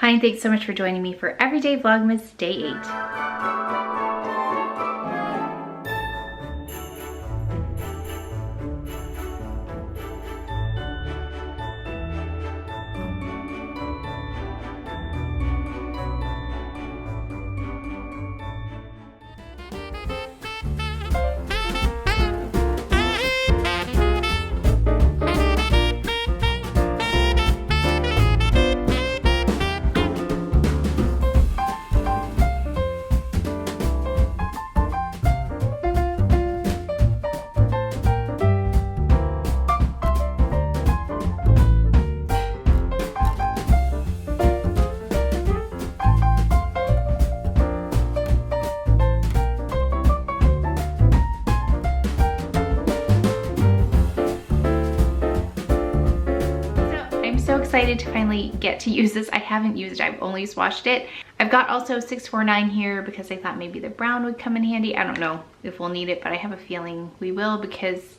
Hi, and thanks so much for joining me for Everyday Vlogmas Day 8. So excited to finally get to use this. I haven't used it, I've only swatched it. I've got also 649 here because I thought maybe the brown would come in handy. I don't know if we'll need it, but I have a feeling we will because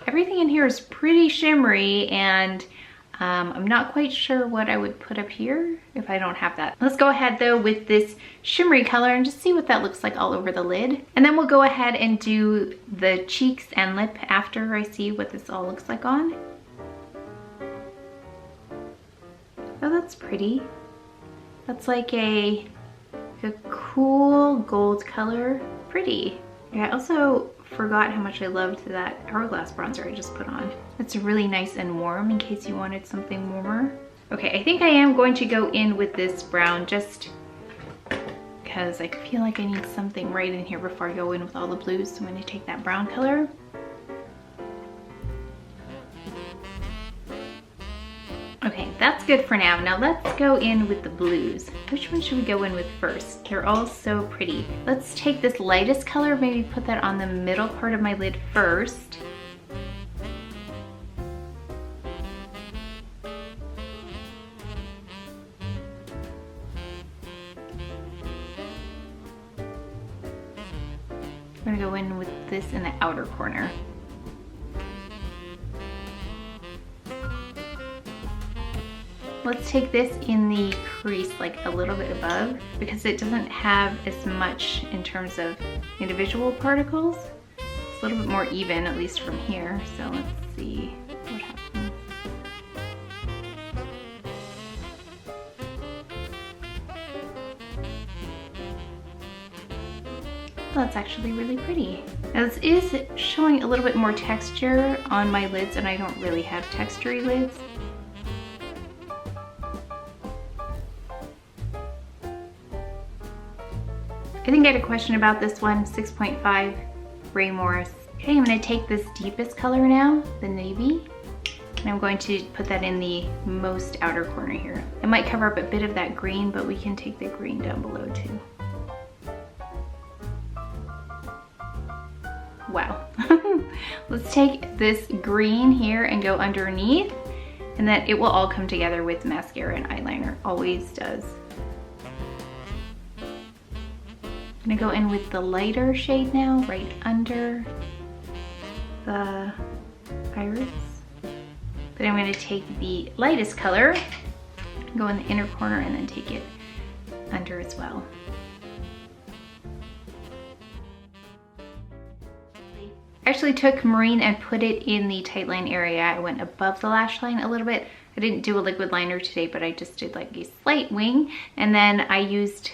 everything in here is pretty shimmery, and I'm not quite sure what I would put up here if I don't have that. Let's go ahead though with this shimmery color and just see what that looks like all over the lid. And then we'll go ahead and do the cheeks and lip after I see what this all looks like on. Oh, that's pretty. That's like a cool gold color. Pretty. Yeah, I also forgot how much I loved that Hourglass bronzer I just put on. It's really nice and warm in case you wanted something warmer. Okay, I think I am going to go in with this brown just because I feel like I need something right in here before I go in with all the blues. So I'm going to take that brown color. Okay, that's good for now. Now let's go in with the blues. Which one should we go in with first? They're all so pretty. Let's take this lightest color, maybe put that on the middle part of my lid first. I'm gonna go in with this in the outer corner. Let's take this in the crease, like a little bit above, because it doesn't have as much in terms of individual particles. It's a little bit more even, at least from here. So let's see what happens. Well, that's actually really pretty. Now this is showing a little bit more texture on my lids, and I don't really have textury lids. I think I had a question about this one, 6.5 Ray Morris. Okay, I'm gonna take this deepest color now, the navy, and I'm going to put that in the most outer corner here. It might cover up a bit of that green, but we can take the green down below too. Wow. Let's take this green here and go underneath, and then it will all come together with mascara and eyeliner, always does. I'm gonna go in with the lighter shade now, right under the iris. Then I'm gonna take the lightest color, go in the inner corner, and then take it under as well. I actually took Marine and put it in the tight line area. I went above the lash line a little bit. I didn't do a liquid liner today, but I just did like a slight wing, and then I used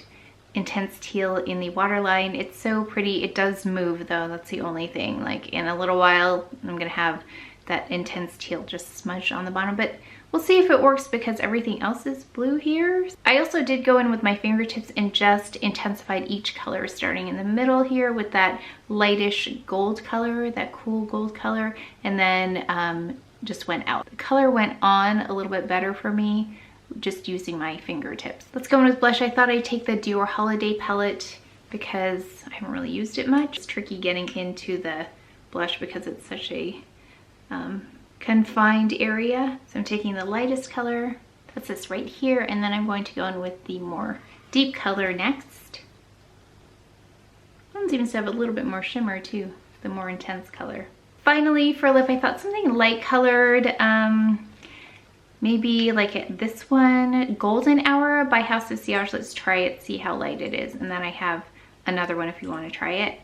Intense Teal in the waterline. It's so pretty. It does move though, that's the only thing. Like in a little while, I'm gonna have that Intense Teal just smudged on the bottom, but we'll see if it works because everything else is blue here. I also did go in with my fingertips and just intensified each color, starting in the middle here with that lightish gold color, that cool gold color, and then just went out. The color went on a little bit better for me just using my fingertips. Let's go in with blush. I thought I'd take the Dior Holiday palette because I haven't really used it much. It's tricky getting into the blush because it's such a confined area. So I'm taking the lightest color, that's this right here, and then I'm going to go in with the more deep color next. One seems to have a little bit more shimmer too, the more intense color. Finally, for lip, I thought something light colored. maybe like this one, Golden Hour by House of Sillage. Let's try it, see how light it is. And then I have another one if you want to try it.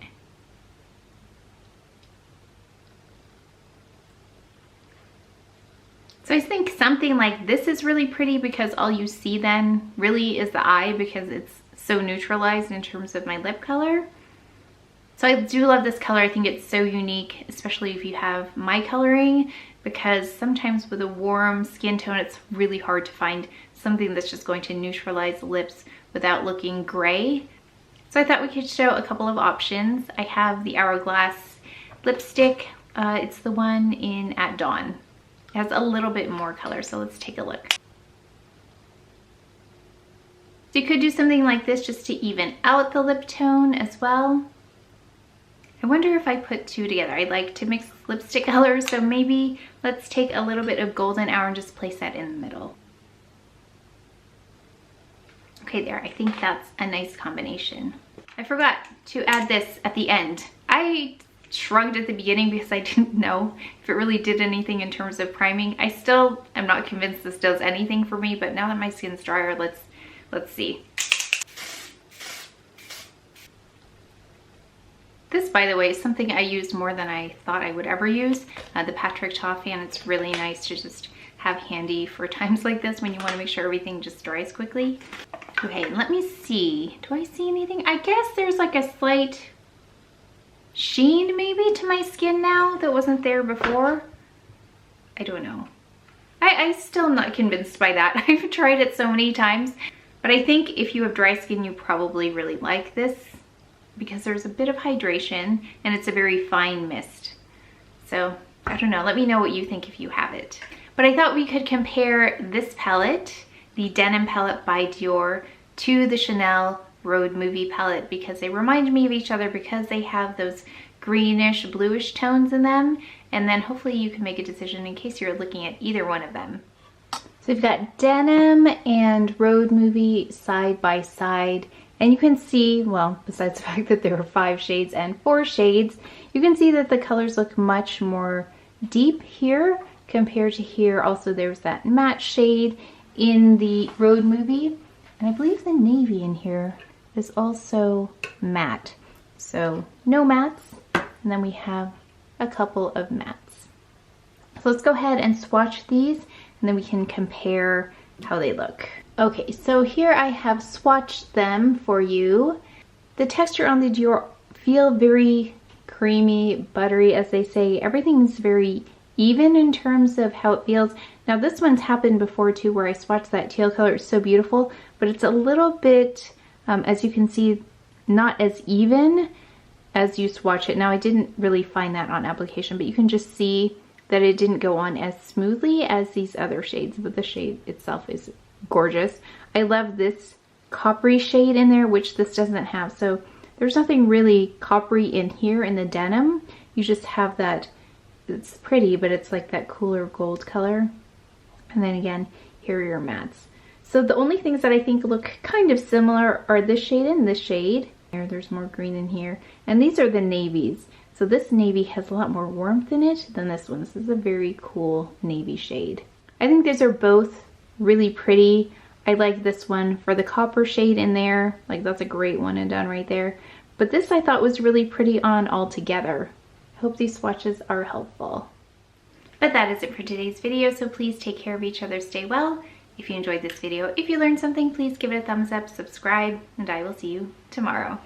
So I think something like this is really pretty because all you see then really is the eye because it's so neutralized in terms of my lip color. So I do love this color. I think it's so unique, especially if you have my coloring, because sometimes with a warm skin tone, it's really hard to find something that's just going to neutralize the lips without looking gray. So I thought we could show a couple of options. I have the Hourglass lipstick. It's the one in At Dawn. It has a little bit more color, so let's take a look. So you could do something like this just to even out the lip tone as well. I wonder if I put two together. I like to mix lipstick colors, so maybe let's take a little bit of Golden Hour and just place that in the middle. Okay, there, I think that's a nice combination. I forgot to add this at the end. I shrugged at the beginning because I didn't know if it really did anything in terms of priming. I still am not convinced this does anything for me, but now that my skin's drier, let's see. This, by the way, is something I used more than I thought I would ever use, the Patrick Toffee, and it's really nice to just have handy for times like this when you want to make sure everything just dries quickly. Okay, let me see. Do I see anything? I guess there's like a slight sheen maybe to my skin now that wasn't there before. I don't know. I still am not convinced by that. I've tried it so many times, but I think if you have dry skin, you probably really like this because there's a bit of hydration and it's a very fine mist. So I don't know, let me know what you think if you have it. But I thought we could compare this palette, the Denim palette by Dior, to the Chanel Road Movie palette because they remind me of each other because they have those greenish, bluish tones in them. And then hopefully you can make a decision in case you're looking at either one of them. So we've got Denim and Road Movie side by side. And you can see, well, besides the fact that there are 5 shades and 4 shades, you can see that the colors look much more deep here compared to here. Also, there's that matte shade in the Road Movie. And I believe the navy in here is also matte. So no mattes, and then we have a couple of mattes. So let's go ahead and swatch these and then we can compare how they look. Okay, so here I have swatched them for you. The texture on the Dior feel very creamy, buttery, as they say. Everything's very even in terms of how it feels. Now this one's happened before too, where I swatched that teal color. It's so beautiful, but it's a little bit, as you can see, not as even as you swatch it. Now I didn't really find that on application, but you can just see that it didn't go on as smoothly as these other shades, but the shade itself is gorgeous. I love this coppery shade in there, which this doesn't have. So there's nothing really coppery in here in the denim. You just have that, it's pretty, but it's like that cooler gold color. And then again, here are your mattes. So the only things that I think look kind of similar are this shade and this shade. There's more green in here. And these are the navies. So this navy has a lot more warmth in it than this one. This is a very cool navy shade. I think these are both really pretty. I like this one for the copper shade in there. Like that's a great one and done right there. But this I thought was really pretty on all together. I hope these swatches are helpful. But that is it for today's video, so please take care of each other, stay well. If you enjoyed this video, if you learned something, please give it a thumbs up, subscribe, and I will see you tomorrow.